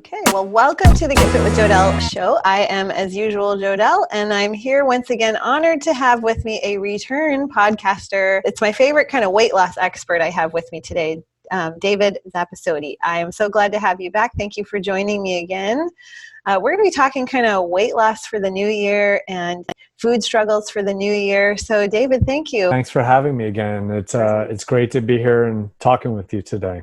Okay, well, welcome to the Get Fit with Jodelle show. I am, as usual, Jodelle, and I'm here once again, honored to have with me a return podcaster. It's my favorite kind of weight loss expert I have with me today, David Zappasodi. I am so glad to have you back. Thank you for joining me again. We're going to be talking kind of weight loss for the new year and food struggles for the new year. So, David, thank you. Thanks for having me again. It's great to be here and talking with you today.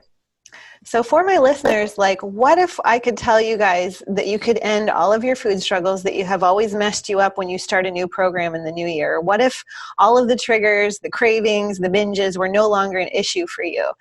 So for my listeners, what if I could tell you guys that you could end all of your food struggles that you have always messed you up when you start a new program in the new year? What if all of the triggers, the cravings, the binges were no longer an issue for you?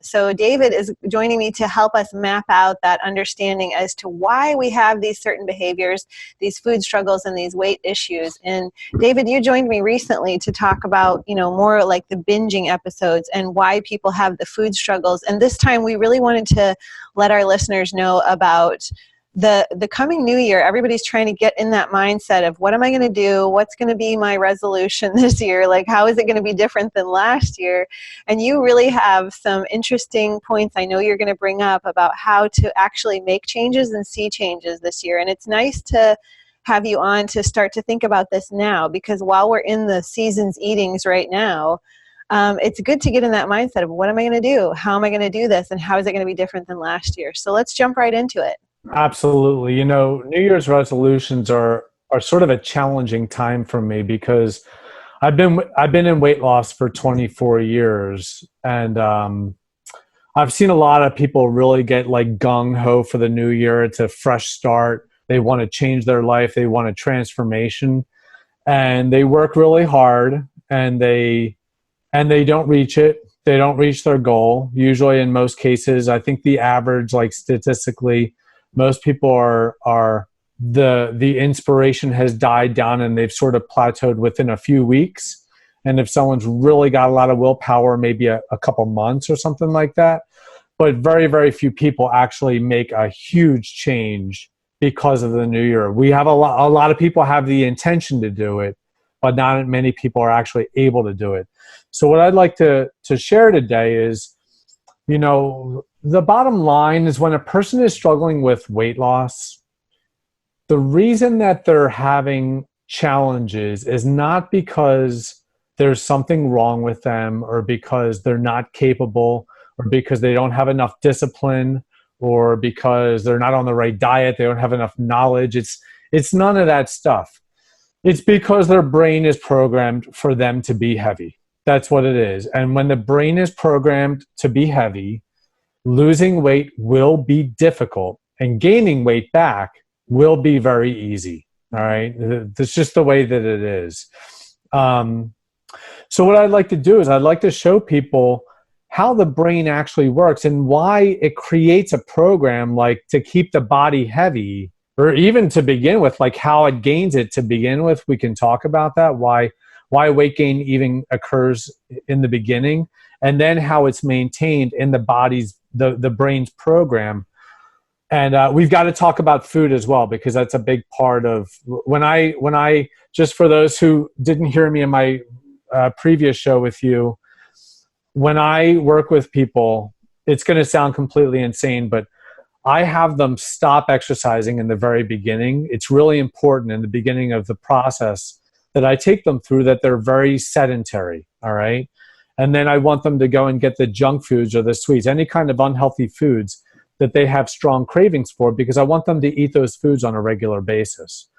So David is joining me to help us map out that understanding as to why we have these certain behaviors, these food struggles, and these weight issues. And David, you joined me recently to talk about, more like the binging episodes and why people have the food struggles. And this time we really wanted to let our listeners know about the coming new year. Everybody's trying to get in that mindset of what am I going to do? What's going to be my resolution this year? How is it going to be different than last year? And you really have some interesting points I know you're going to bring up about how to actually make changes and see changes this year. And it's nice to have you on to start to think about this now, because while we're in the season's eatings right now, it's good to get in that mindset of what am I going to do? How am I going to do this? And how is it going to be different than last year? So let's jump right into it. Absolutely. New Year's resolutions are sort of a challenging time for me because I've been in weight loss for 24 years, and I've seen a lot of people really get gung-ho for the new year. It's a fresh start. They want to change their life. They want a transformation, and they work really hard, and they don't reach it. They don't reach their goal. Usually, in most cases, I think the average, statistically, most people are the inspiration has died down and they've sort of plateaued within a few weeks. And if someone's really got a lot of willpower, maybe a couple months or something like that. But very, very few people actually make a huge change because of the new year. We have a lot of people have the intention to do it, but not many people are actually able to do it. So what I'd like to share today is, the bottom line is when a person is struggling with weight loss, the reason that they're having challenges is not because there's something wrong with them or because they're not capable or because they don't have enough discipline or because they're not on the right diet, they don't have enough knowledge. It's none of that stuff. It's because their brain is programmed for them to be heavy. That's what it is. And when the brain is programmed to be heavy, losing weight will be difficult and gaining weight back will be very easy. All right. That's just the way that it is. So what I'd like to do is I'd like to show people how the brain actually works and why it creates a program to keep the body heavy, or even to begin with, how it gains it to begin with. We can talk about that, why weight gain even occurs in the beginning, and then how it's maintained in the body's, the brain's program. And we've got to talk about food as well, because that's a big part of when I just for those who didn't hear me in my previous show with you, when I work with people, it's going to sound completely insane, but I have them stop exercising in the very beginning. It's really important in the beginning of the process that I take them through that they're very sedentary, all right? And then I want them to go and get the junk foods or the sweets, any kind of unhealthy foods that they have strong cravings for, because I want them to eat those foods on a regular basis.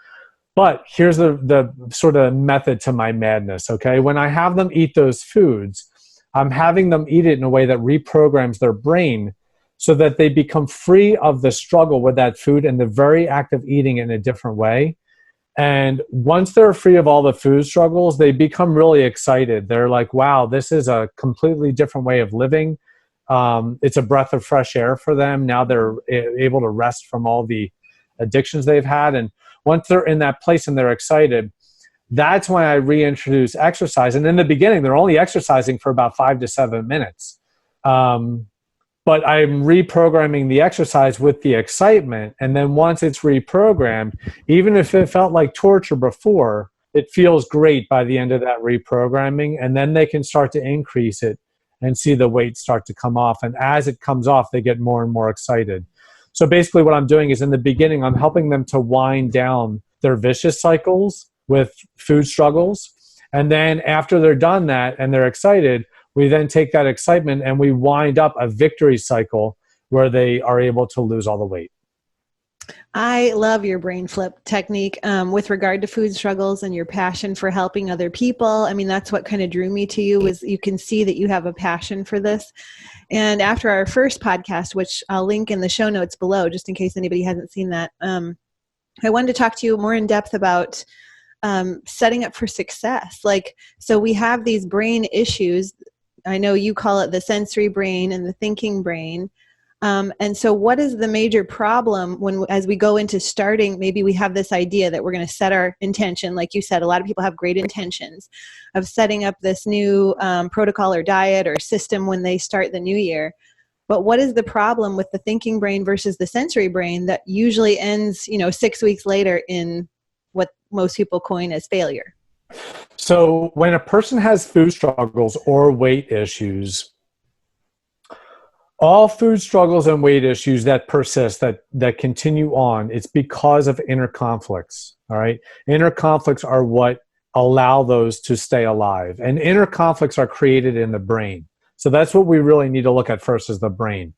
But here's the sort of method to my madness, okay? When I have them eat those foods, I'm having them eat it in a way that reprograms their brain so that they become free of the struggle with that food and the very act of eating it in a different way. And once they're free of all the food struggles, they become really excited. They're like, wow, this is a completely different way of living. It's a breath of fresh air for them. Now they're able to rest from all the addictions they've had. And once they're in that place and they're excited, that's when I reintroduce exercise. And in the beginning, they're only exercising for about 5 to 7 minutes. But I'm reprogramming the exercise with the excitement. And then once it's reprogrammed, even if it felt like torture before, it feels great by the end of that reprogramming. And then they can start to increase it and see the weight start to come off. And as it comes off, they get more and more excited. So basically what I'm doing is in the beginning, I'm helping them to wind down their vicious cycles with food struggles. And then after they're done that and they're excited, we then take that excitement and we wind up a victory cycle where they are able to lose all the weight. I love your brain flip technique with regard to food struggles and your passion for helping other people. I mean, that's what kind of drew me to you, was you can see that you have a passion for this. And after our first podcast, which I'll link in the show notes below, just in case anybody hasn't seen that, I wanted to talk to you more in depth about setting up for success. Like, so we have these brain issues. I know you call it the sensory brain and the thinking brain. And so what is the major problem when, as we go into starting, maybe we have this idea that we're going to set our intention. Like you said, a lot of people have great intentions of setting up this new protocol or diet or system when they start the new year. But what is the problem with the thinking brain versus the sensory brain that usually ends, 6 weeks later in what most people coin as failure? So when a person has food struggles or weight issues, all food struggles and weight issues that persist, that continue on, it's because of inner conflicts, all right? Inner conflicts are what allow those to stay alive. And inner conflicts are created in the brain. So that's what we really need to look at first, is the brain.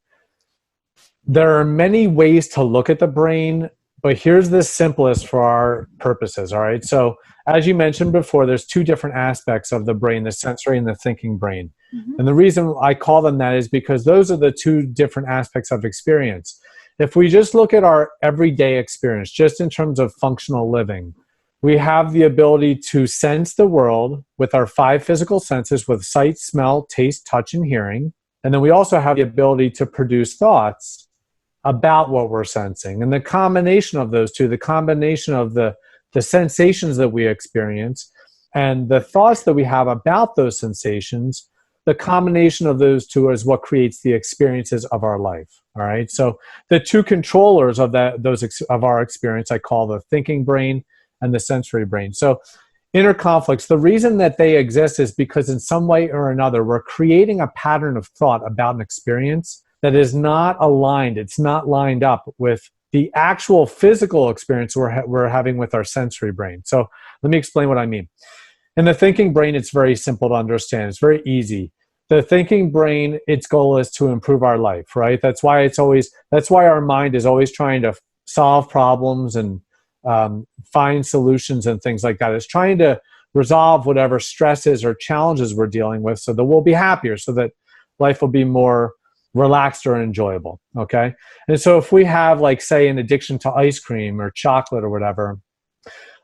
There are many ways to look at the brain, but here's the simplest for our purposes, all right? So as you mentioned before, there's two different aspects of the brain, the sensory and the thinking brain. Mm-hmm. And the reason I call them that is because those are the two different aspects of experience. If we just look at our everyday experience, just in terms of functional living, we have the ability to sense the world with our 5 physical senses, with sight, smell, taste, touch, and hearing. And then we also have the ability to produce thoughts about what we're sensing. And the combination of those two, the combination of the sensations that we experience and the thoughts that we have about those sensations, the combination of those two is what creates the experiences of our life. All right. So the two controllers of of our experience, I call the thinking brain and the sensory brain. So inner conflicts, the reason that they exist is because in some way or another, we're creating a pattern of thought about an experience that is not aligned. It's not lined up with the actual physical experience we're having with our sensory brain. So let me explain what I mean. In the thinking brain, it's very simple to understand. It's very easy. The thinking brain, its goal is to improve our life, right? That's why our mind is always trying to solve problems and find solutions and things like that. It's trying to resolve whatever stresses or challenges we're dealing with so that we'll be happier, so that life will be more relaxed or enjoyable, okay? And so if we have, like, say, an addiction to ice cream or chocolate or whatever,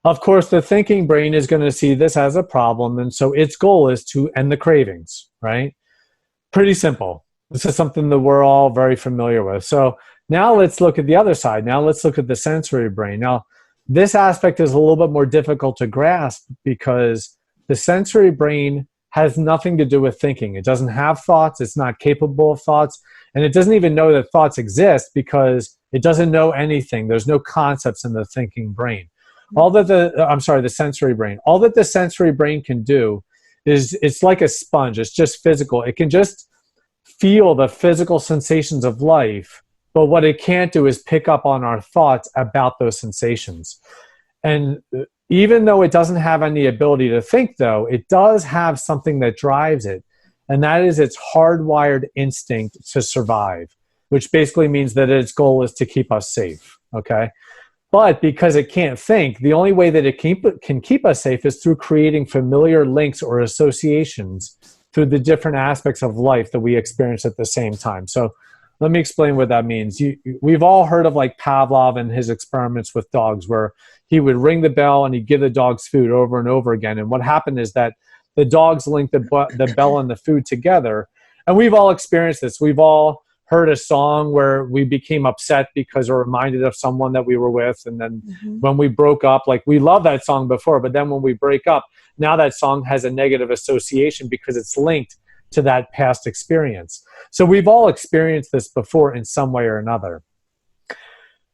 of course, the thinking brain is going to see this as a problem, and so its goal is to end the cravings, right? Pretty simple. This is something that we're all very familiar with. So now let's look at the other side. Now let's look at the sensory brain. Now, this aspect is a little bit more difficult to grasp because the sensory brain has nothing to do with thinking. It doesn't have thoughts. It's not capable of thoughts. And it doesn't even know that thoughts exist because it doesn't know anything. There's no concepts in the thinking brain. The sensory brain. All that the sensory brain can do is, it's like a sponge. It's just physical. It can just feel the physical sensations of life, but what it can't do is pick up on our thoughts about those sensations. And even though it doesn't have any ability to think, though, it does have something that drives it, and that is its hardwired instinct to survive, which basically means that its goal is to keep us safe, okay? But because it can't think, the only way that it can keep us safe is through creating familiar links or associations through the different aspects of life that we experience at the same time. So let me explain what that means. We've all heard of, like, Pavlov and his experiments with dogs, where he would ring the bell and he'd give the dogs food over and over again. And what happened is that the dogs linked the bell and the food together. And we've all experienced this. We've all heard a song where we became upset because we're reminded of someone that we were with. And then when we broke up, like, we loved that song before, but then when we break up, now that song has a negative association because it's linked to that past experience. So we've all experienced this before in some way or another.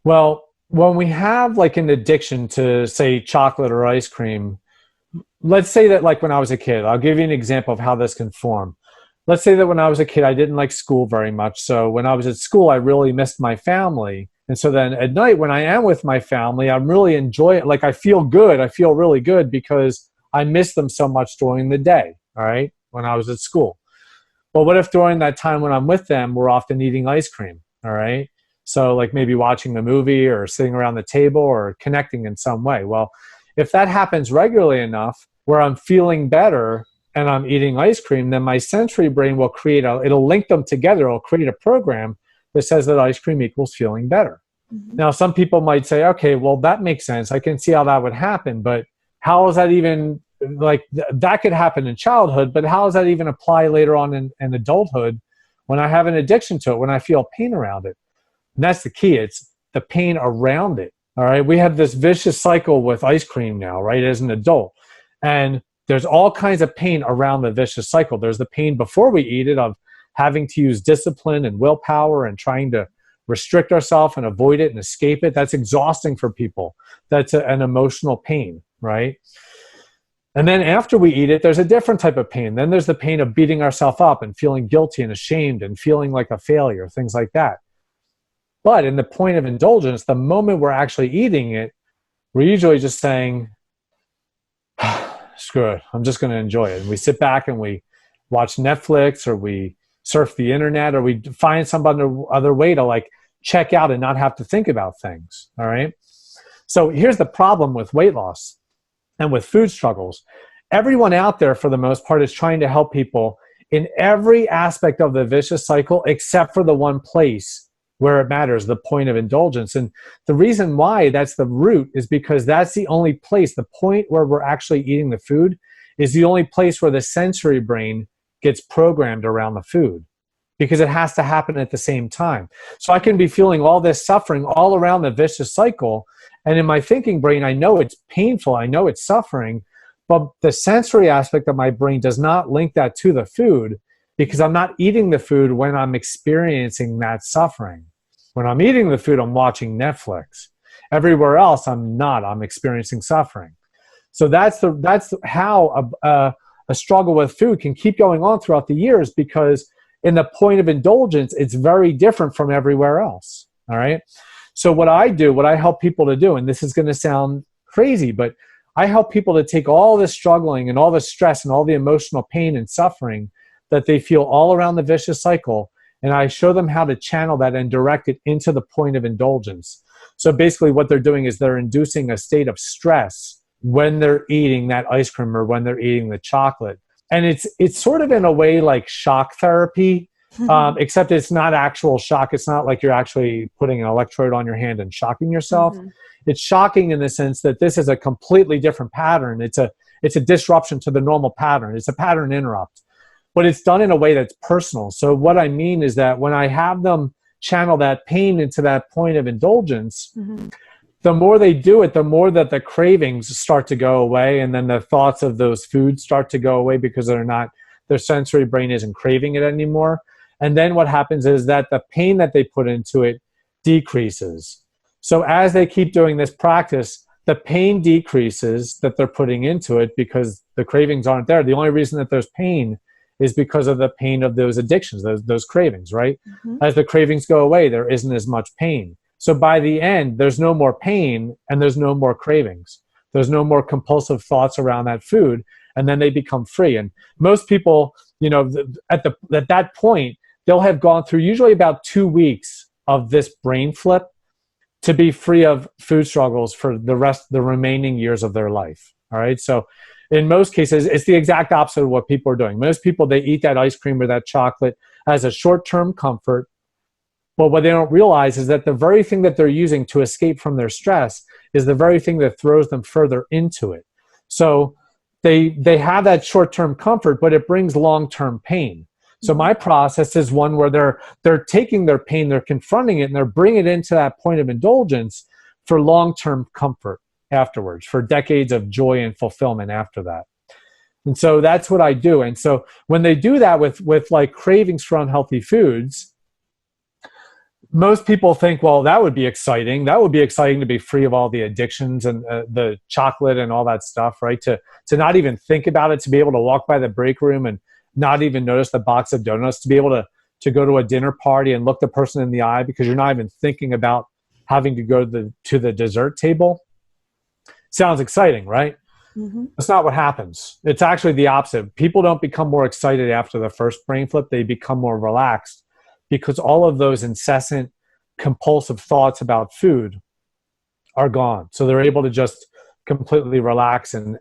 Well, when we have, like, an addiction to, say, chocolate or ice cream, let's say that, like, when I was a kid, I'll give you an example of how this can form. let's say that when I was a kid, I didn't like school very much. So when I was at school, I really missed my family. And so then at night, when I am with my family, I'm really enjoying it. Like I feel good. I feel really good because I miss them so much during the day. All right. When I was at school. Well, what if during that time when I'm with them, we're often eating ice cream? All right. So like maybe watching a movie or sitting around the table or connecting in some way. Well, if that happens regularly enough where I'm feeling better and I'm eating ice cream, then my sensory brain will it'll link them together. It'll create a program that says that ice cream equals feeling better. Mm-hmm. Now, some people might say, okay, well, that makes sense. I can see how that would happen, but how is that even, like, that could happen in childhood, but how does that even apply later on in adulthood when I have an addiction to it, when I feel pain around it? And that's the key. It's the pain around it. All right. We have this vicious cycle with ice cream now, right, as an adult. And there's all kinds of pain around the vicious cycle. There's the pain before we eat it of having to use discipline and willpower and trying to restrict ourselves and avoid it and escape it. That's exhausting for people. That's an emotional pain, right? And then after we eat it, there's a different type of pain. Then there's the pain of beating ourselves up and feeling guilty and ashamed and feeling like a failure, things like that. But in the point of indulgence, the moment we're actually eating it, we're usually just saying, screw it, I'm just going to enjoy it. And we sit back and we watch Netflix, or we surf the internet, or we find some other way to like check out and not have to think about things. All right. So here's the problem with weight loss and with food struggles. Everyone out there, for the most part, is trying to help people in every aspect of the vicious cycle, except for the one place where it matters, the point of indulgence. And the reason why that's the root is because that's the only place, the point where we're actually eating the food is the only place where the sensory brain gets programmed around the food, because it has to happen at the same time. So I can be feeling all this suffering all around the vicious cycle. And in my thinking brain, I know it's painful, I know it's suffering, but the sensory aspect of my brain does not link that to the food, because I'm not eating the food when I'm experiencing that suffering. When I'm eating the food, I'm watching Netflix. Everywhere else, I'm not. I'm experiencing suffering. So that's how a struggle with food can keep going on throughout the years, because in the point of indulgence, it's very different from everywhere else. All right. So what I help people to do, and this is going to sound crazy, but I help people to take all this struggling and all the stress and all the emotional pain and suffering that they feel all around the vicious cycle, and I show them how to channel that and direct it into the point of indulgence. So basically what they're doing is they're inducing a state of stress when they're eating that ice cream or when they're eating the chocolate. And it's sort of in a way like shock therapy, except it's not actual shock. It's not like you're actually putting an electrode on your hand and shocking yourself. Mm-hmm. It's shocking in the sense that this is a completely different pattern. It's a disruption to the normal pattern. It's a pattern interrupt. But it's done in a way that's personal. So what I mean is that when I have them channel that pain into that point of indulgence, mm-hmm. the more they do it, the more that the cravings start to go away, and then the thoughts of those foods start to go away because their sensory brain isn't craving it anymore. And then what happens is that the pain that they put into it decreases. So as they keep doing this practice, the pain decreases that they're putting into it because the cravings aren't there. The only reason that there's pain is because of the pain of those addictions, those cravings, right? Mm-hmm. As the cravings go away, there isn't as much pain. So by the end, there's no more pain and there's no more cravings. There's no more compulsive thoughts around that food, and then they become free. And most people, at that point, they'll have gone through usually about 2 weeks of this brain flip to be free of food struggles for the remaining years of their life. All right. So in most cases, it's the exact opposite of what people are doing. Most people, they eat that ice cream or that chocolate as a short-term comfort. But what they don't realize is that the very thing that they're using to escape from their stress is the very thing that throws them further into it. So they have that short-term comfort, but it brings long-term pain. So my process is one where they're taking their pain, they're confronting it, and they're bringing it into that point of indulgence for long-term comfort afterwards, for decades of joy and fulfillment after that. And so that's what I do. And so when they do that with like cravings for unhealthy foods, most people think, well, that would be exciting. That would be exciting to be free of all the addictions and the chocolate and all that stuff, right? To not even think about it, to be able to walk by the break room and not even notice the box of donuts, to be able to go to a dinner party and look the person in the eye because you're not even thinking about having to go to the dessert table. Sounds exciting, right? Mm-hmm. That's not what happens. It's actually the opposite. People don't become more excited after the first brain flip. They become more relaxed because all of those incessant, compulsive thoughts about food are gone. So they're able to just completely relax and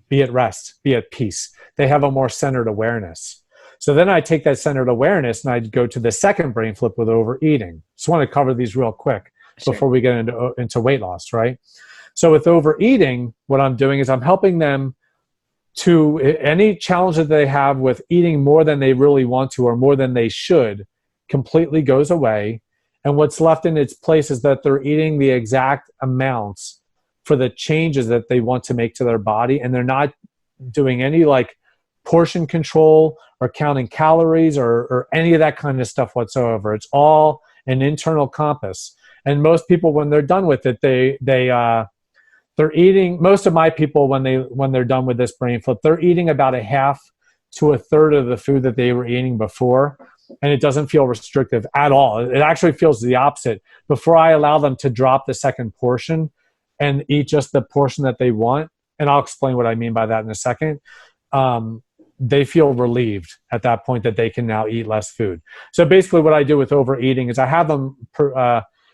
be at rest, be at peace. They have a more centered awareness. So then I take that centered awareness and I go to the second brain flip with overeating. Just want to cover these real quick before we get into weight loss, right? So with overeating, what I'm doing is I'm helping them to any challenge that they have with eating more than they really want to or more than they should completely goes away. And what's left in its place is that they're eating the exact amounts for the changes that they want to make to their body. And they're not doing any like portion control or counting calories or any of that kind of stuff whatsoever. It's all an internal compass. And most people, when they're done with it, they're eating, most of my people, when they're done with this brain flip, they're eating about a half to a third of the food that they were eating before. And it doesn't feel restrictive at all. It actually feels the opposite. Before I allow them to drop the second portion and eat just the portion that they want, and I'll explain what I mean by that in a second, they feel relieved at that point that they can now eat less food. So basically what I do with overeating is I have them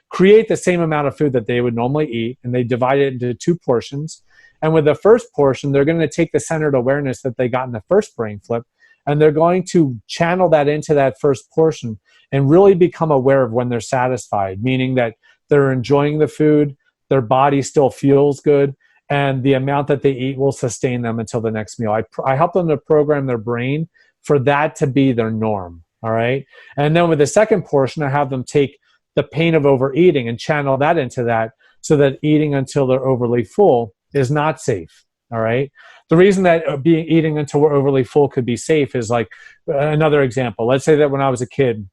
create the same amount of food that they would normally eat, and they divide it into 2 portions. And with the first portion, they're going to take the centered awareness that they got in the first brain flip, and they're going to channel that into that first portion and really become aware of when they're satisfied, meaning that they're enjoying the food, their body still feels good, and the amount that they eat will sustain them until the next meal. I help them to program their brain for that to be their norm, all right? And then with the second portion, I have them take the pain of overeating and channel that into that so that eating until they're overly full is not safe, all right? The reason that eating until we're overly full could be safe is like another example. Let's say that when I was a kid,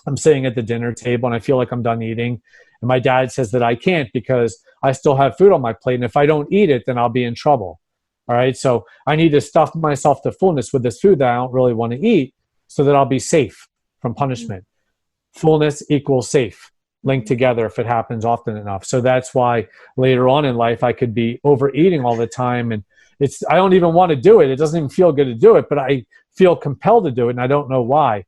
I'm sitting at the dinner table and I feel like I'm done eating. And my dad says that I can't because I still have food on my plate. And if I don't eat it, then I'll be in trouble. All right. So I need to stuff myself to fullness with this food that I don't really want to eat so that I'll be safe from punishment. Fullness equals safe, linked together if it happens often enough. So that's why later on in life, I could be overeating all the time. And I don't even want to do it. It doesn't even feel good to do it, but I feel compelled to do it. And I don't know why.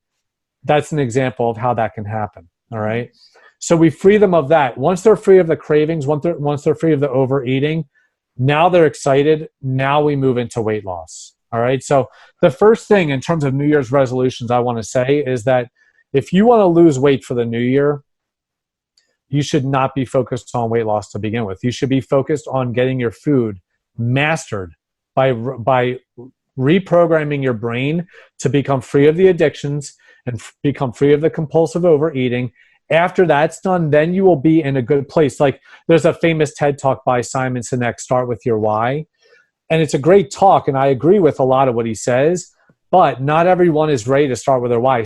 That's an example of how that can happen. All right. So we free them of that. Once they're free of the cravings, once they're free of the overeating, now they're excited. Now we move into weight loss. All right. So the first thing in terms of New Year's resolutions I want to say is that if you want to lose weight for the new year, you should not be focused on weight loss to begin with. You should be focused on getting your food mastered by reprogramming your brain to become free of the addictions and become free of the compulsive overeating. After that's done, then you will be in a good place. Like there's a famous TED talk by Simon Sinek, Start With Your Why. And it's a great talk, and I agree with a lot of what he says, but not everyone is ready to start with their why.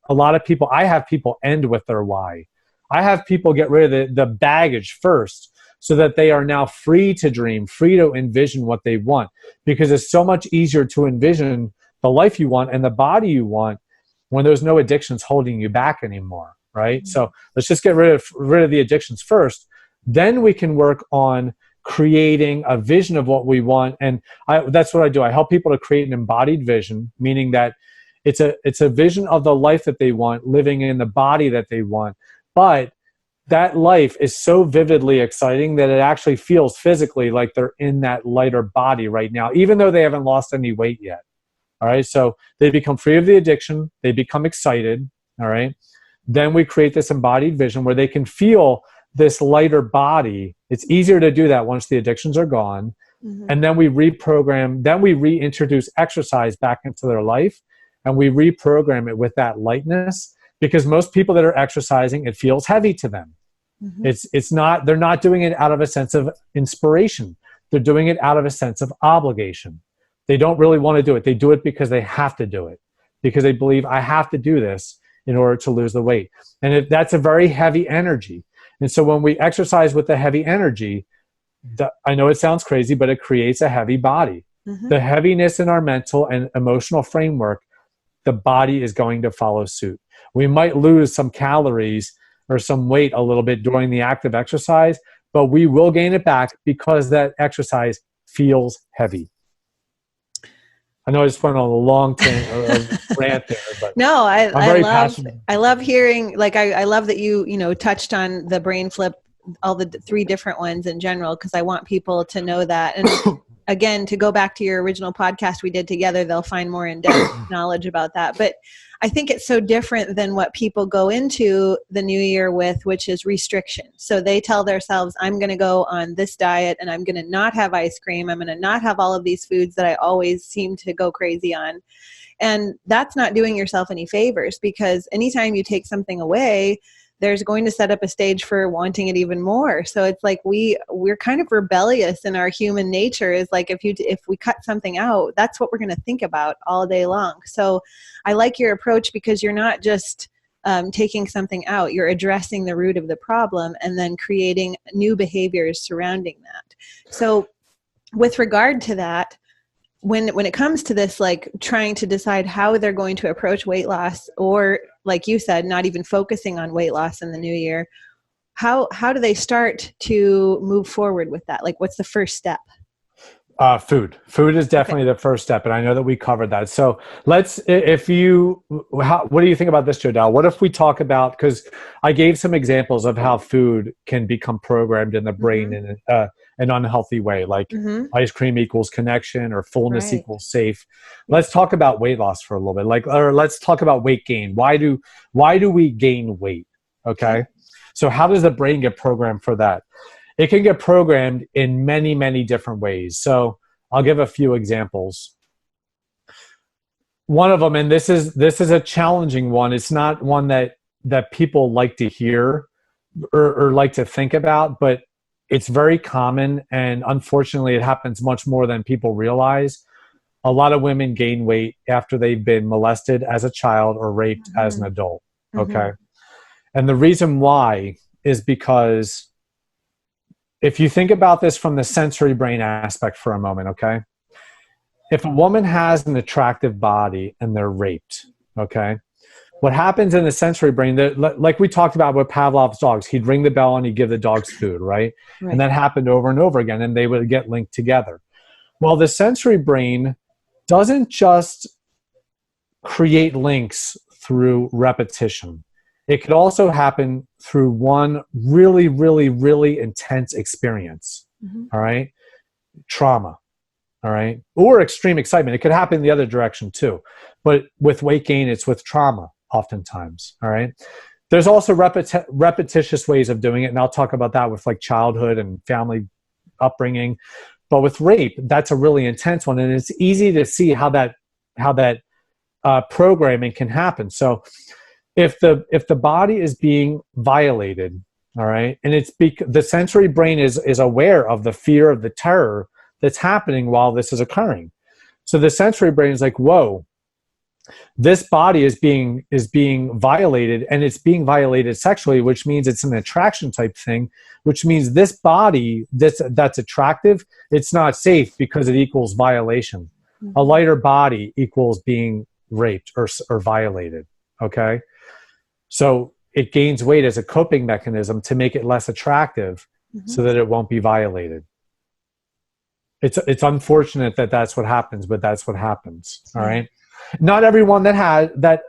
A lot of people, I have people end with their why. I have people get rid of the baggage first so that they are now free to dream, free to envision what they want, because it's so much easier to envision the life you want and the body you want when there's no addictions holding you back anymore, right? Mm-hmm. So let's just get rid of the addictions first. Then we can work on creating a vision of what we want. And that's what I do. I help people to create an embodied vision, meaning that it's a vision of the life that they want, living in the body that they want. But that life is so vividly exciting that it actually feels physically like they're in that lighter body right now, even though they haven't lost any weight yet. All right. So they become free of the addiction. They become excited. All right. Then we create this embodied vision where they can feel this lighter body. It's easier to do that once the addictions are gone. Mm-hmm. And then we reprogram, then we reintroduce exercise back into their life, and we reprogram it with that lightness, because most people that are exercising, it feels heavy to them. Mm-hmm. It's not, they're not doing it out of a sense of inspiration. They're doing it out of a sense of obligation. They don't really want to do it. They do it because they have to do it, because they believe I have to do this in order to lose the weight. And that's a very heavy energy. And so when we exercise with the heavy energy, I know it sounds crazy, but it creates a heavy body. Mm-hmm. The heaviness in our mental and emotional framework, the body is going to follow suit. We might lose some calories or some weight a little bit during the act of exercise, but we will gain it back because that exercise feels heavy. I know I just went on a long rant there, but No, I'm very passionate. I love hearing, like, I love that you touched on the brain flip, all the three different ones in general, because I want people to know that. And again, to go back to your original podcast we did together, they'll find more in-depth knowledge about that. But I think it's so different than what people go into the new year with, which is restriction. So they tell themselves, I'm going to go on this diet and I'm going to not have ice cream. I'm going to not have all of these foods that I always seem to go crazy on. And that's not doing yourself any favors, because anytime you take something away, there's going to set up a stage for wanting it even more. So it's like we're kind of rebellious in our human nature. Is like if we cut something out, that's what we're going to think about all day long. So I like your approach, because you're not just taking something out, you're addressing the root of the problem and then creating new behaviors surrounding that. So with regard to that, when it comes to this, like trying to decide how they're going to approach weight loss, or like you said, not even focusing on weight loss in the new year, how do they start to move forward with that? Like, what's the first step? Food is definitely the first step. And I know that we covered that. So what do you think about this, Jodelle? What if we talk about, because I gave some examples of how food can become programmed in the brain in an unhealthy way, like ice cream equals connection or fullness equals safe. Let's talk about weight loss for a little bit, or let's talk about weight gain. Why do we gain weight? Okay. So how does the brain get programmed for that? It can get programmed in many, many different ways. So I'll give a few examples. One of them, and this is a challenging one. It's not one that people like to hear or like to think about, but it's very common. And unfortunately, it happens much more than people realize. A lot of women gain weight after they've been molested as a child or raped as an adult. Okay. And the reason why is because, if you think about this from the sensory brain aspect for a moment, okay? If a woman has an attractive body and they're raped, okay? What happens in the sensory brain, like we talked about with Pavlov's dogs, he'd ring the bell and he'd give the dogs food, right? And that happened over and over again, and they would get linked together. Well, the sensory brain doesn't just create links through repetition. It could also happen through one really, really, really intense experience, all right? Trauma, all right? Or extreme excitement. It could happen the other direction too. But with weight gain, it's with trauma oftentimes, all right? There's also repetitious ways of doing it, and I'll talk about that with like childhood and family upbringing. But with rape, that's a really intense one, and it's easy to see how that programming can happen. So if the body is being violated, all right, and the sensory brain is aware of the fear, of the terror that's happening while this is occurring. So the sensory brain is like, whoa, this body is being violated, and it's being violated sexually, which means it's an attraction type thing, which means this body that's attractive, it's not safe because it equals violation. A lighter body equals being raped or violated, okay? So it gains weight as a coping mechanism to make it less attractive so that it won't be violated. It's unfortunate that that's what happens, but that's what happens, all right? Not everyone that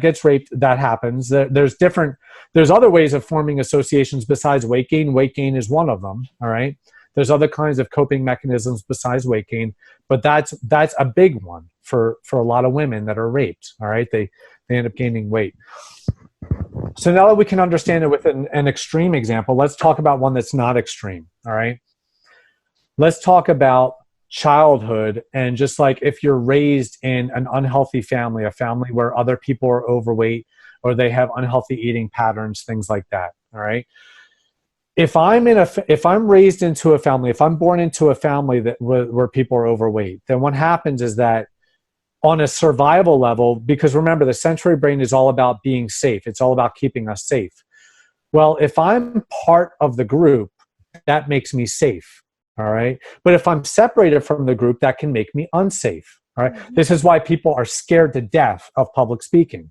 gets raped, that happens. There's other ways of forming associations besides weight gain. Weight gain is one of them, all right? There's other kinds of coping mechanisms besides weight gain, but that's a big one for a lot of women that are raped, all right? They end up gaining weight. So now that we can understand it with an extreme example, let's talk about one that's not extreme, all right? Let's talk about childhood, and just like if you're raised in an unhealthy family, a family where other people are overweight or they have unhealthy eating patterns, things like that, all right? If I'm raised into a family, if I'm born into a family where people are overweight, then what happens is that on a survival level, because remember, the sensory brain is all about being safe. It's all about keeping us safe. Well, if I'm part of the group, that makes me safe, All right. But if I'm separated from the group, that can make me unsafe. All right. This is why people are scared to death of public speaking.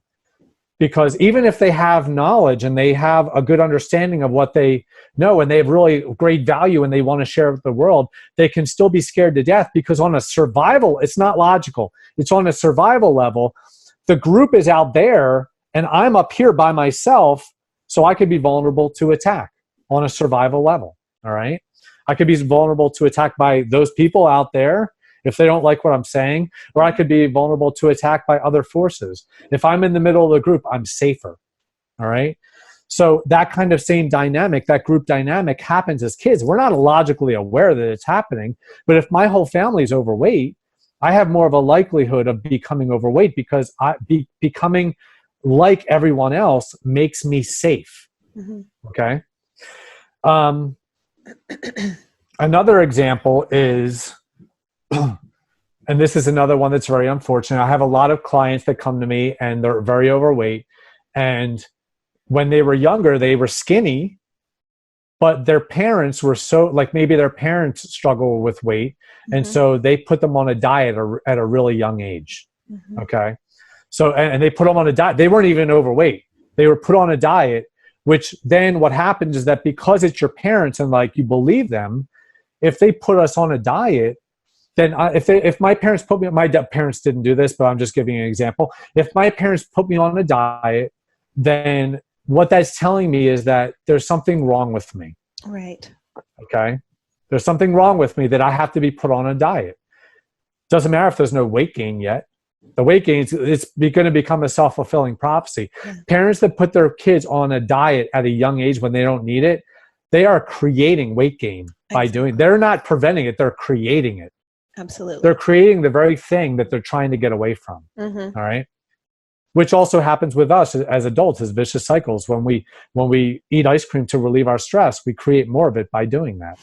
Because even if they have knowledge and they have a good understanding of what they know and they have really great value and they want to share it with the world, they can still be scared to death because on a survival, it's not logical. It's on a survival level. The group is out there and I'm up here by myself, so I could be vulnerable to attack on a survival level. All right. I could be vulnerable to attack by those people out there if they don't like what I'm saying, or I could be vulnerable to attack by other forces. If I'm in the middle of the group, I'm safer. All right. So that kind of same dynamic, that group dynamic happens as kids. We're not logically aware that it's happening, but if my whole family is overweight, I have more of a likelihood of becoming overweight because becoming like everyone else makes me safe. Okay. Another example is, and this is another one that's very unfortunate. I have a lot of clients that come to me and they're very overweight. And when they were younger, they were skinny, but their parents were so, like maybe their parents struggle with weight. And so they put them on a diet at a really young age. Okay. So, and they put them on a diet. They weren't even overweight. They were put on a diet, which then what happens is that because it's your parents and like you believe them, if they put us on a diet, then if my parents put me, my parents didn't do this, but I'm just giving an example. If my parents put me on a diet, then what that's telling me is that there's something wrong with me. Right. Okay. There's something wrong with me that I have to be put on a diet. Doesn't matter if there's no weight gain yet. The weight gain, it's going to become a self-fulfilling prophecy. Parents that put their kids on a diet at a young age when they don't need it, they are creating weight gain by doing it. They're not preventing it. They're creating it. Absolutely. They're creating the very thing that they're trying to get away from. All right. Which also happens with us as adults, as vicious cycles. When we eat ice cream to relieve our stress, we create more of it by doing that.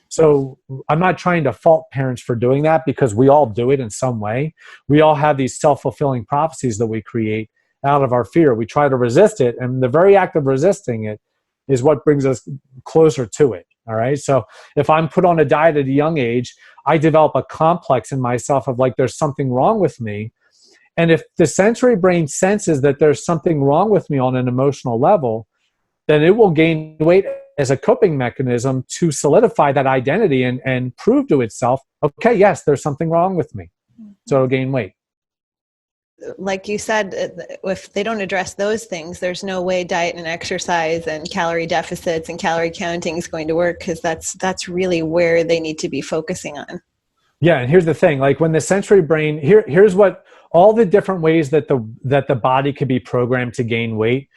So I'm not trying to fault parents for doing that because we all do it in some way. We all have these self-fulfilling prophecies that we create out of our fear. We try to resist it, and the very act of resisting it is what brings us closer to it. All right. So if I'm put on a diet at a young age, I develop a complex in myself of like, there's something wrong with me. And if the sensory brain senses that there's something wrong with me on an emotional level, then it will gain weight as a coping mechanism to solidify that identity and prove to itself, okay, yes, there's something wrong with me. So it'll gain weight. Like you said, if they don't address those things, there's no way diet and exercise and calorie deficits and calorie counting is going to work, because that's really where they need to be focusing on. Yeah, and here's the thing: like when the sensory brain, here's what all the different ways that the body could be programmed to gain weight.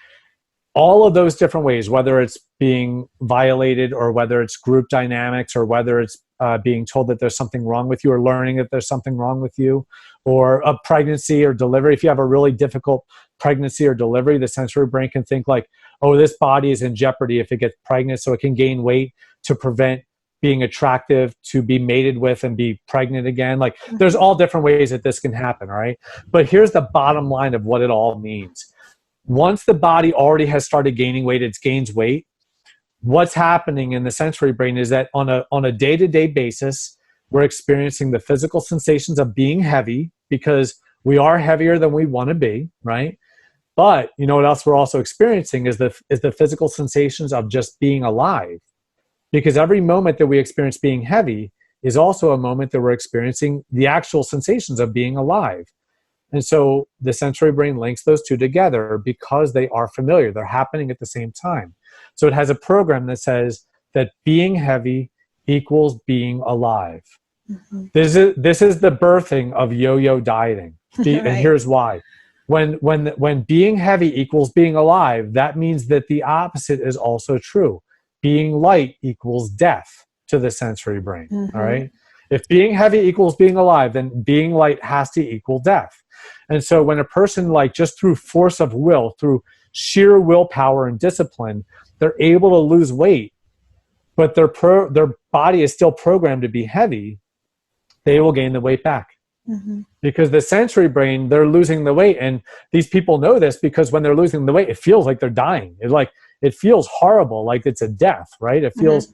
All of those different ways, whether it's being violated or whether it's group dynamics or whether it's being told that there's something wrong with you or learning that there's something wrong with you, or a pregnancy or delivery. If you have a really difficult pregnancy or delivery, the sensory brain can think like, oh, this body is in jeopardy if it gets pregnant, so it can gain weight to prevent being attractive, to be mated with and be pregnant again. Like there's all different ways that this can happen, all right? But here's the bottom line of what it all means. Once the body already has started gaining weight, it gains weight. What's happening in the sensory brain is that on a day-to-day basis, we're experiencing the physical sensations of being heavy because we are heavier than we want to be, right? But you know what else we're also experiencing is the physical sensations of just being alive. Because every moment that we experience being heavy is also a moment that we're experiencing the actual sensations of being alive. And so the sensory brain links those two together because they are familiar. They're happening at the same time. So it has a program that says that being heavy equals being alive. This is the birthing of yo-yo dieting. Right. And here's why. When being heavy equals being alive, that means that the opposite is also true. Being light equals death to the sensory brain. All right. If being heavy equals being alive, then being light has to equal death. And so when a person, like just through force of will, through sheer willpower and discipline, they're able to lose weight, but their body is still programmed to be heavy, they will gain the weight back. Because the sensory brain, they're losing the weight. And these people know this because when they're losing the weight, it feels like they're dying. It feels horrible, like it's a death, right? It feels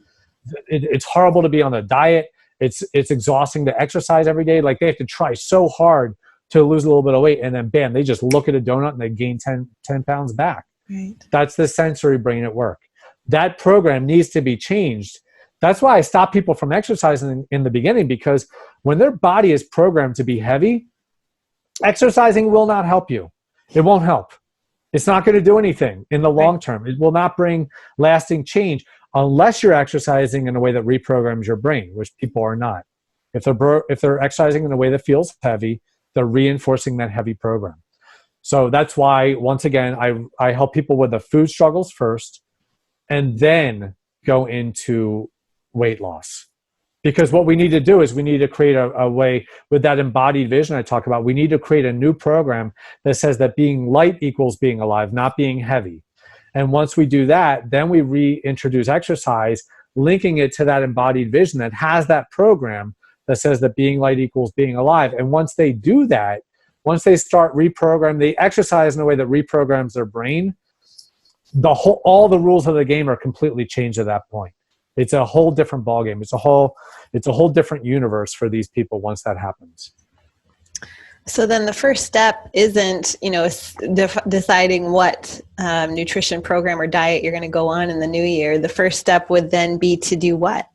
it's horrible to be on a diet. It's exhausting to exercise every day. Like they have to try so hard to lose a little bit of weight, and then bam, they just look at a donut and they gain 10 pounds back. Right. That's the sensory brain at work. That program needs to be changed. That's why I stop people from exercising in the beginning, because when their body is programmed to be heavy, exercising will not help you. It won't help. It's not going to do anything in the long term. It will not bring lasting change unless you're exercising in a way that reprograms your brain, which people are not. If they're exercising in a way that feels heavy, they're reinforcing that heavy program. So that's why, once again, I help people with the food struggles first and then go into weight loss. Because what we need to do is we need to create a way with that embodied vision I talk about. We need to create a new program that says that being light equals being alive, not being heavy. And once we do that, then we reintroduce exercise, linking it to that embodied vision that has that program that says that being light equals being alive. And once they do that, once they start reprogramming, they exercise in a way that reprograms their brain, all the rules of the game are completely changed at that point. It's a whole different ballgame. It's a whole different universe for these people once that happens. So then the first step isn't, deciding what nutrition program or diet you're going to go on in the new year. The first step would then be to do what?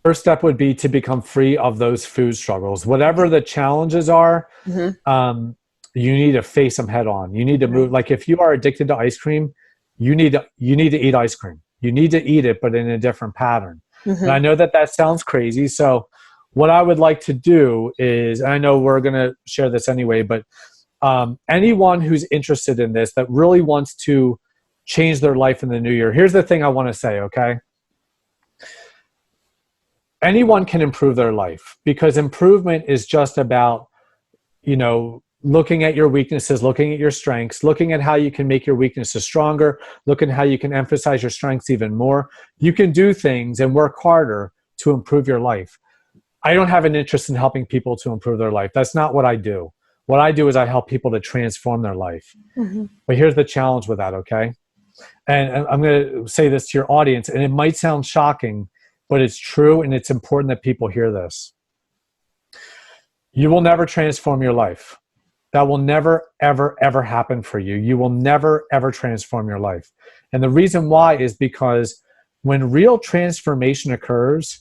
First step would be to become free of those food struggles. Whatever the challenges are, you need to face them head on. You need to move. Like if you are addicted to ice cream, you need to eat ice cream. You need to eat it, but in a different pattern. And I know that sounds crazy. So what I would like to do is, I know we're going to share this anyway, but anyone who's interested in this, that really wants to change their life in the new year, here's the thing I want to say, okay? Anyone can improve their life, because improvement is just about, looking at your weaknesses, looking at your strengths, looking at how you can make your weaknesses stronger, looking at how you can emphasize your strengths even more. You can do things and work harder to improve your life. I don't have an interest in helping people to improve their life. That's not what I do. What I do is I help people to transform their life. But here's the challenge with that, okay? And I'm going to say this to your audience, and it might sound shocking, but it's true, and it's important that people hear this. You will never transform your life. That will never, ever, ever happen for you. You will never, ever transform your life. And the reason why is because when real transformation occurs,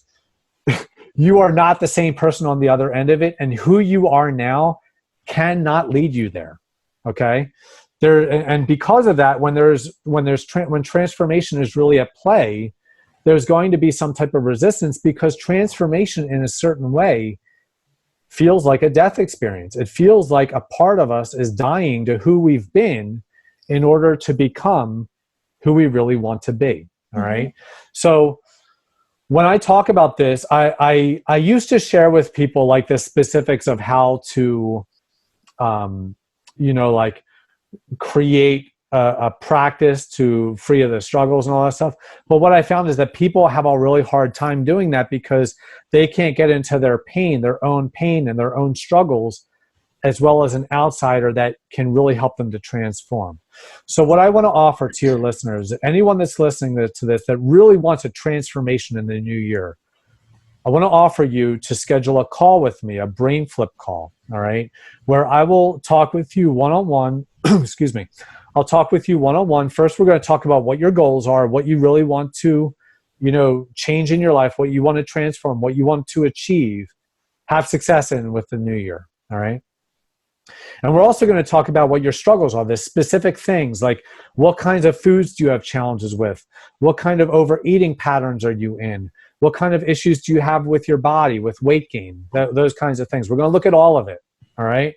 you are not the same person on the other end of it, and who you are now cannot lead you there. Okay? And because of that, when transformation is really at play, there's going to be some type of resistance, because transformation in a certain way feels like a death experience. It feels like a part of us is dying to who we've been in order to become who we really want to be. All right. So when I talk about this, I used to share with people like the specifics of how to, like create a practice to free of the struggles and all that stuff. But what I found is that people have a really hard time doing that, because they can't get into their own pain and their own struggles, as well as an outsider that can really help them to transform. So what I want to offer to your listeners, anyone that's listening to this that really wants a transformation in the new year, I want to offer you to schedule a call with me, a brain flip call, all right, where I will talk with you one-on-one. Excuse me. I'll talk with you one-on-one. First, we're going to talk about what your goals are, what you really want to, change in your life, what you want to transform, what you want to achieve, have success in with the new year, all right? And we're also going to talk about what your struggles are, the specific things, like what kinds of foods do you have challenges with? What kind of overeating patterns are you in? What kind of issues do you have with your body, with weight gain, those kinds of things. We're going to look at all of it, all right?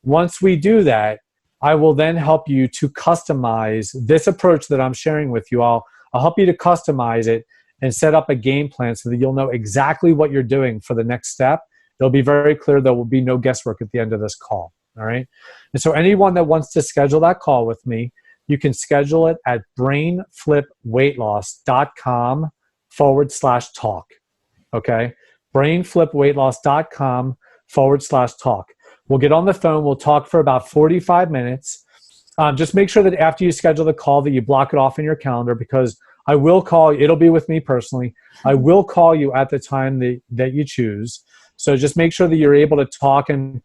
Once we do that, I will then help you to customize this approach that I'm sharing with you. I'll help you to customize it and set up a game plan so that you'll know exactly what you're doing for the next step. It'll be very clear. There will be no guesswork at the end of this call. All right. And so anyone that wants to schedule that call with me, you can schedule it at brainflipweightloss.com/talk. Okay. brainflipweightloss.com/talk. We'll get on the phone. We'll talk for about 45 minutes. Just make sure that after you schedule the call that you block it off in your calendar, because I will call you. It'll be with me personally. I will call you at the time that you choose. So just make sure that you're able to talk and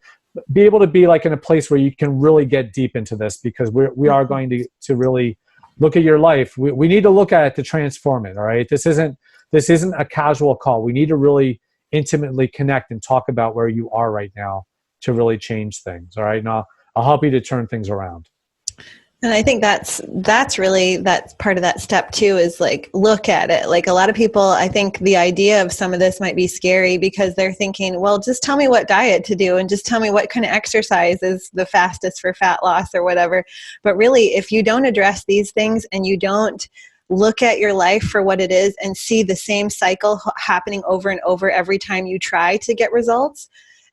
be able to be like in a place where you can really get deep into this, because we are going to really look at your life. We need to look at it to transform it. All right. This isn't a casual call. We need to really intimately connect and talk about where you are right now to really change things. All right. Now I'll help you to turn things around. And I think that's part of that step too, is like, look at it. Like a lot of people, I think the idea of some of this might be scary because they're thinking, well, just tell me what diet to do and just tell me what kind of exercise is the fastest for fat loss or whatever. But really, if you don't address these things and you don't look at your life for what it is and see the same cycle happening over and over every time you try to get results,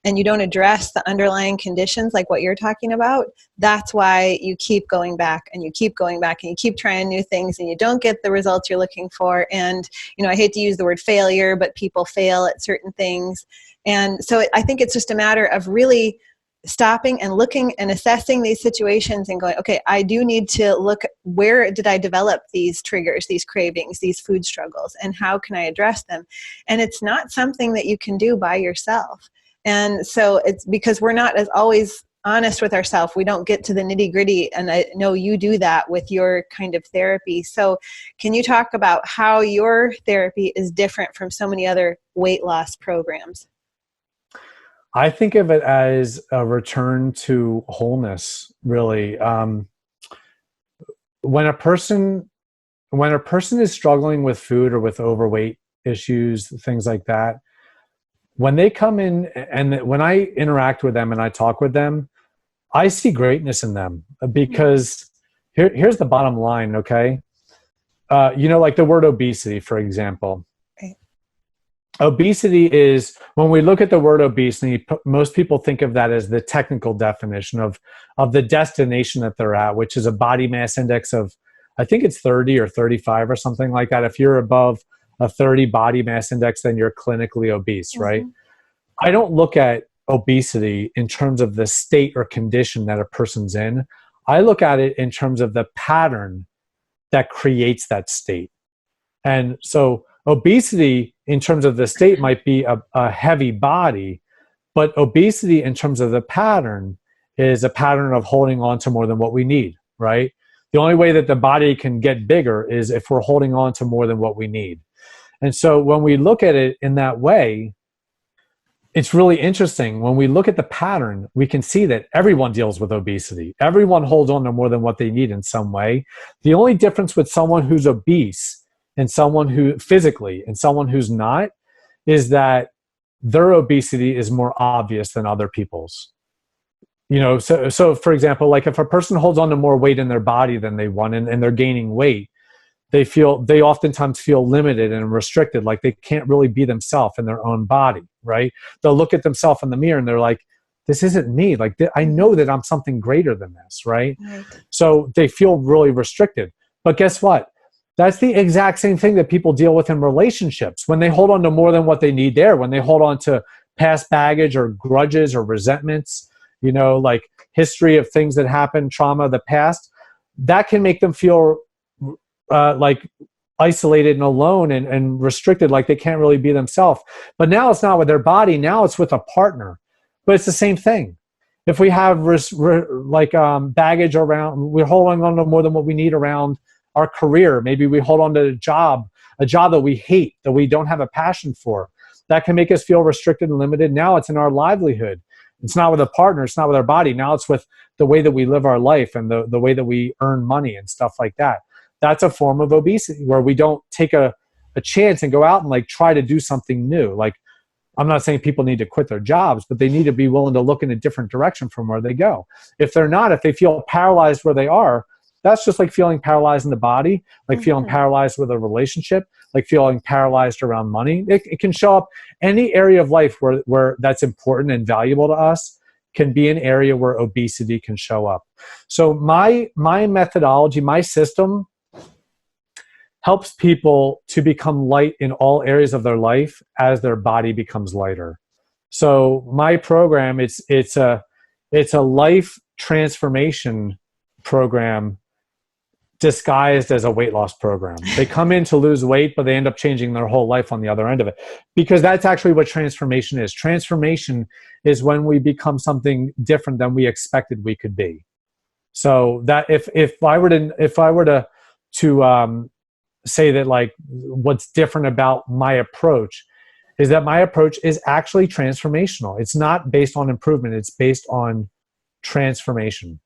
and you don't address the underlying conditions like what you're talking about, that's why you keep going back and you keep going back and you keep trying new things and you don't get the results you're looking for. And, I hate to use the word failure, but people fail at certain things. And so I think it's just a matter of really stopping and looking and assessing these situations and going, okay, I do need to look, where did I develop these triggers, these cravings, these food struggles, and how can I address them? And it's not something that you can do by yourself. And so it's because we're not as always honest with ourselves. We don't get to the nitty gritty. And I know you do that with your kind of therapy. So can you talk about how your therapy is different from so many other weight loss programs? I think of it as a return to wholeness, really. When a person is struggling with food or with overweight issues, things like that, when they come in and when I interact with them and I talk with them, I see greatness in them, because here's the bottom line, okay? Like the word obesity, for example. Okay. Obesity is, when we look at the word obesity, most people think of that as the technical definition of the destination that they're at, which is a body mass index of, I think it's 30 or 35 or something like that. If you're above a 30 body mass index, then you're clinically obese, right? I don't look at obesity in terms of the state or condition that a person's in. I look at it in terms of the pattern that creates that state. And so obesity in terms of the state might be a heavy body, but obesity in terms of the pattern is a pattern of holding on to more than what we need, right? The only way that the body can get bigger is if we're holding on to more than what we need. And so when we look at it in that way, it's really interesting. When we look at the pattern, we can see that everyone deals with obesity. Everyone holds on to more than what they need in some way. The only difference with someone who's obese and someone who physically and someone who's not is that their obesity is more obvious than other people's. So for example, like if a person holds on to more weight in their body than they want and they're gaining weight, they oftentimes feel limited and restricted, like they can't really be themselves in their own body, right? They'll look at themselves in the mirror and they're like, this isn't me. Like, I know that I'm something greater than this, right? So they feel really restricted. But guess what? That's the exact same thing that people deal with in relationships. When they hold on to more than what they need there, when they hold on to past baggage or grudges or resentments, like history of things that happened, trauma, the past, that can make them feel like isolated and alone and restricted, like they can't really be themselves. But now it's not with their body, now it's with a partner. But it's the same thing. If we have baggage around, we're holding on to more than what we need around our career. Maybe we hold on to a job that we hate, that we don't have a passion for. That can make us feel restricted and limited. Now it's in our livelihood. It's not with a partner, it's not with our body. Now it's with the way that we live our life and the way that we earn money and stuff like that. That's a form of obesity where we don't take a chance and go out and like try to do something new. Like, I'm not saying people need to quit their jobs, but they need to be willing to look in a different direction from where they go. If they're not, if they feel paralyzed where they are, that's just like feeling paralyzed in the body, like feeling paralyzed with a relationship, like feeling paralyzed around money. It can show up any area of life where that's important and valuable to us, can be an area where obesity can show up. So my methodology, my system helps people to become light in all areas of their life as their body becomes lighter. So my program, it's a life transformation program disguised as a weight loss program. They come in to lose weight, but they end up changing their whole life on the other end of it. Because that's actually what transformation is. Transformation is when we become something different than we expected we could be. So that if I were to say that, like, what's different about my approach is that my approach is actually transformational. It's not based on improvement. It's based on transformation.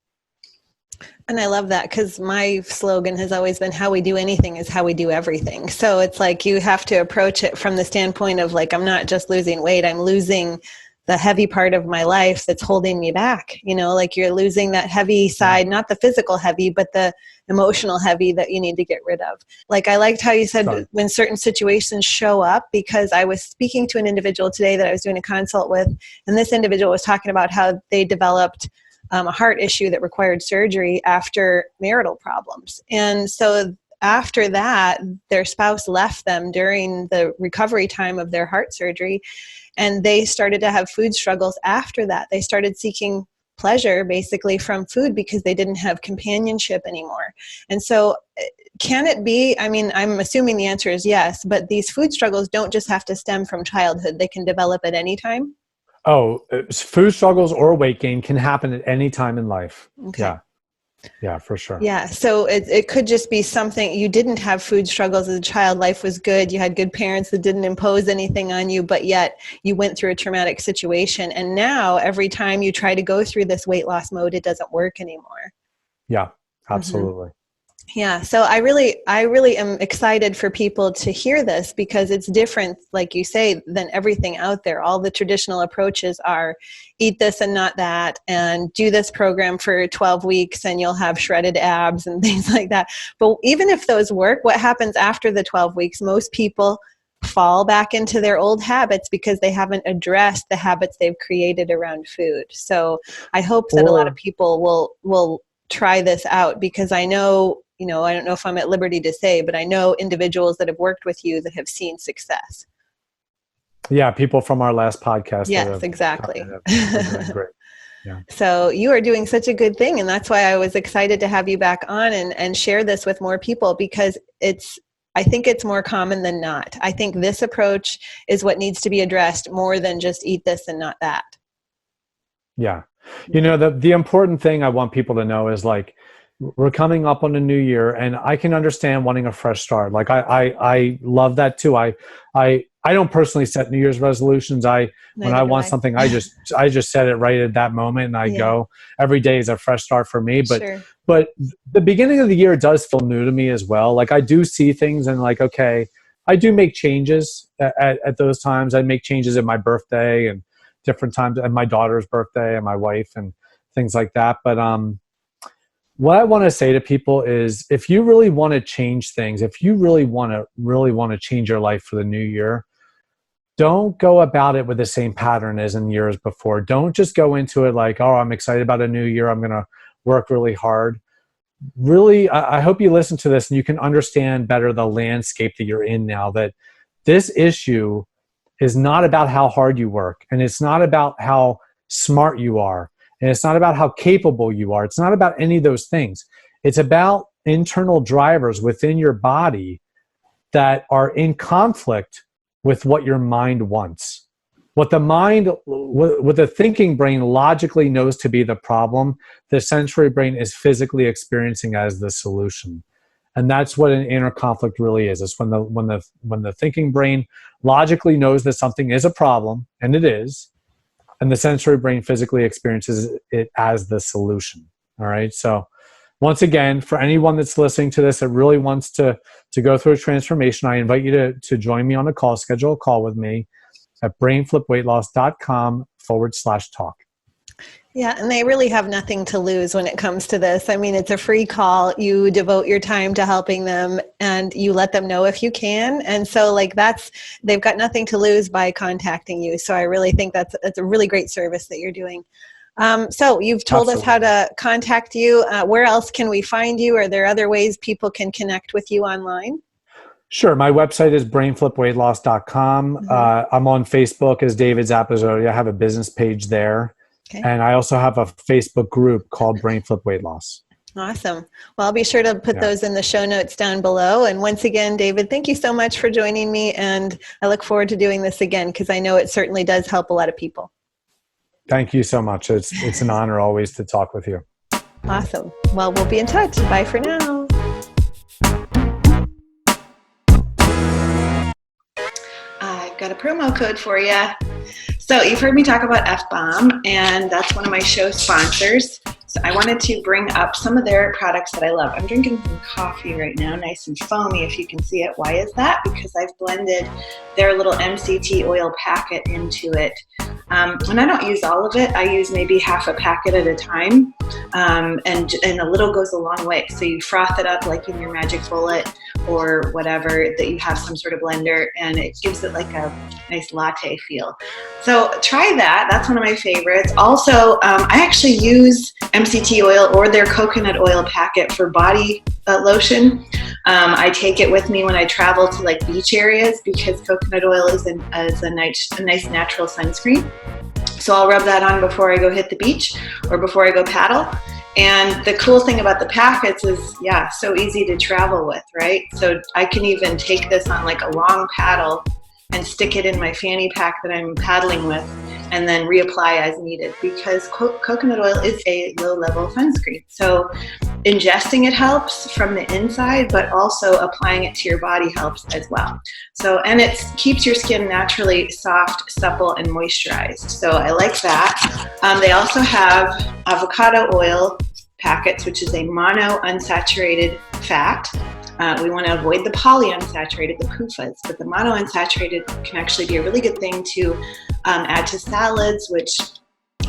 And I love that, because my slogan has always been, how we do anything is how we do everything. So it's like you have to approach it from the standpoint of, like, I'm not just losing weight, I'm losing the heavy part of my life that's holding me back. You know, like you're losing that heavy side, not the physical heavy, but the emotional heavy that you need to get rid of. Like, I liked how you said when certain situations show up, because I was speaking to an individual today that I was doing a consult with, and this individual was talking about how they developed a heart issue that required surgery after marital problems. And so after that, their spouse left them during the recovery time of their heart surgery, and they started to have food struggles after that. They started seeking pleasure basically from food because they didn't have companionship anymore. And so can it be, I mean, I'm assuming the answer is yes, but these food struggles don't just have to stem from childhood. They can develop at any time? Oh, food struggles or weight gain can happen at any time in life. Okay. Yeah. Yeah, for sure. Yeah. So it could just be something, you didn't have food struggles as a child. Life was good. You had good parents that didn't impose anything on you, but yet you went through a traumatic situation. And now every time you try to go through this weight loss mode, it doesn't work anymore. Yeah, absolutely. Yeah. So I really am excited for people to hear this, because it's different, like you say, than everything out there. All the traditional approaches are eat this and not that, and do this program for 12 weeks and you'll have shredded abs and things like that. But even if those work, what happens after the 12 weeks? Most people fall back into their old habits because they haven't addressed the habits they've created around food. So I hope that a lot of people will try this out, because I know, I don't know if I'm at liberty to say, but I know individuals that have worked with you that have seen success. Yeah, people from our last podcast. Yes, exactly. Great. Yeah. So you are doing such a good thing, and that's why I was excited to have you back on and share this with more people, because I think it's more common than not. I think this approach is what needs to be addressed more than just eat this and not that. Yeah. The important thing I want people to know is, like, we're coming up on a new year, and I can understand wanting a fresh start. Like I love that too. I don't personally set New Year's resolutions. When I want something, I just set it right at that moment, and I go. Every day is a fresh start for me. But the beginning of the year does feel new to me as well. Like, I do see things and, like, okay, I do make changes at those times. I make changes at my birthday and different times, and my daughter's birthday and my wife and things like that. But what I want to say to people is, if you really want to change things, if you really want to change your life for the new year, don't go about it with the same pattern as in years before. Don't just go into it like, oh, I'm excited about a new year, I'm going to work really hard. Really, I hope you listen to this and you can understand better the landscape that you're in now, that this issue is not about how hard you work, and it's not about how smart you are, and it's not about how capable you are. It's not about any of those things. It's about internal drivers within your body that are in conflict with what your mind wants. What the thinking brain logically knows to be the problem, the sensory brain is physically experiencing as the solution. And that's what an inner conflict really is. It's when the thinking brain logically knows that something is a problem, and it is, and the sensory brain physically experiences it as the solution. All right. So once again, for anyone that's listening to this that really wants to go through a transformation, I invite you to join me on a call, schedule a call with me at brainflipweightloss.com/talk. Yeah, and they really have nothing to lose when it comes to this. I mean, it's a free call. You devote your time to helping them, and you let them know if you can. And so, like, they've got nothing to lose by contacting you. So I really think that's a really great service that you're doing. So you've told us how to contact you. Where else can we find you? Are there other ways people can connect with you online? Sure. My website is brainflipweightloss.com. I'm on Facebook as David Zappasodi. I have a business page there. Okay. And I also have a Facebook group called Brain Flip Weight Loss. Awesome. Well, I'll be sure to put those in the show notes down below. And once again, David, thank you so much for joining me. And I look forward to doing this again because I know it certainly does help a lot of people. Thank you so much. It's an honor always to talk with you. Awesome. Well, we'll be in touch. Bye for now. I've got a promo code for you. So you've heard me talk about F-Bomb, and that's one of my show sponsors. So I wanted to bring up some of their products that I love. I'm drinking some coffee right now, nice and foamy if you can see it. Why is that? Because I've blended their little MCT oil packet into it. And I don't use all of it. I use maybe half a packet at a time, and a little goes a long way. So you froth it up like in your Magic Bullet or whatever, that you have some sort of blender, and it gives it like a nice latte feel. So try that. That's one of my favorites. Also, I actually use MCT oil or their coconut oil packet for body lotion. I take it with me when I travel to like beach areas because coconut oil is a nice natural sunscreen. So I'll rub that on before I go hit the beach or before I go paddle. And the cool thing about the packets is, so easy to travel with, right? So I can even take this on like a long paddle and stick it in my fanny pack that I'm paddling with and then reapply as needed because coconut oil is a low-level sunscreen. So ingesting it helps from the inside, but also applying it to your body helps as well. So, and it keeps your skin naturally soft, supple, and moisturized. So I like that. They also have avocado oil packets, which is a monounsaturated fat. We want to avoid the polyunsaturated, the PUFAs, but the monounsaturated can actually be a really good thing to add to salads, which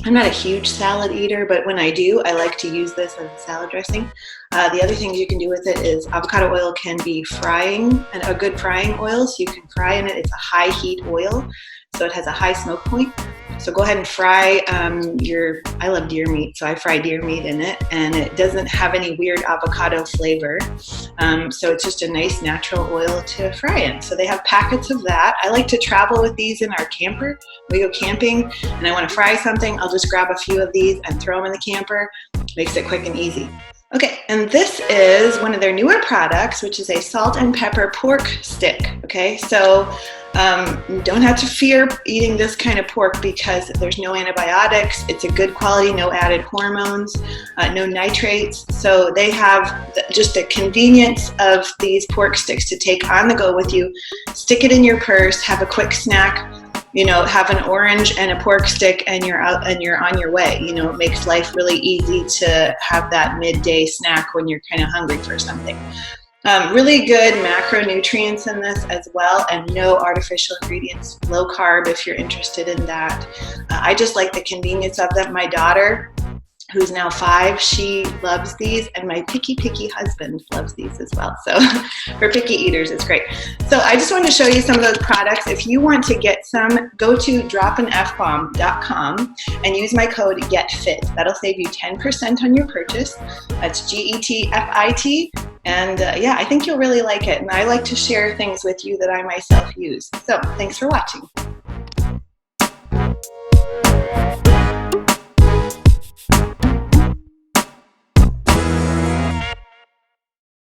I'm not a huge salad eater, but when I do, I like to use this as a salad dressing. The other things you can do with it is avocado oil can be frying, and a good frying oil, so you can fry in it. It's a high heat oil, so it has a high smoke point. So go ahead and fry I love deer meat, so I fry deer meat in it, and it doesn't have any weird avocado flavor. So it's just a nice natural oil to fry in. So they have packets of that. I like to travel with these in our camper. We go camping and I want to fry something, I'll just grab a few of these and throw them in the camper. Makes it quick and easy. Okay, and this is one of their newer products, which is a salt and pepper pork stick. Okay, so you don't have to fear eating this kind of pork because there's no antibiotics. It's a good quality, no added hormones, no nitrates. So they have just the convenience of these pork sticks to take on the go with you. Stick it in your purse, have a quick snack. Have an orange and a pork stick and you're out and you're on your way. It makes life really easy to have that midday snack when you're kind of hungry for something. Really good macronutrients in this as well, and no artificial ingredients, low carb if you're interested in that. I just like the convenience of them. My daughter, who's now 5, she loves these, and my picky husband loves these as well. So for picky eaters, it's great. So I just wanted to show you some of those products. If you want to get some, go to dropinfbomb.com and use my code GETFIT. That'll save you 10% on your purchase. That's GETFIT. And I think you'll really like it. And I like to share things with you that I myself use. So thanks for watching.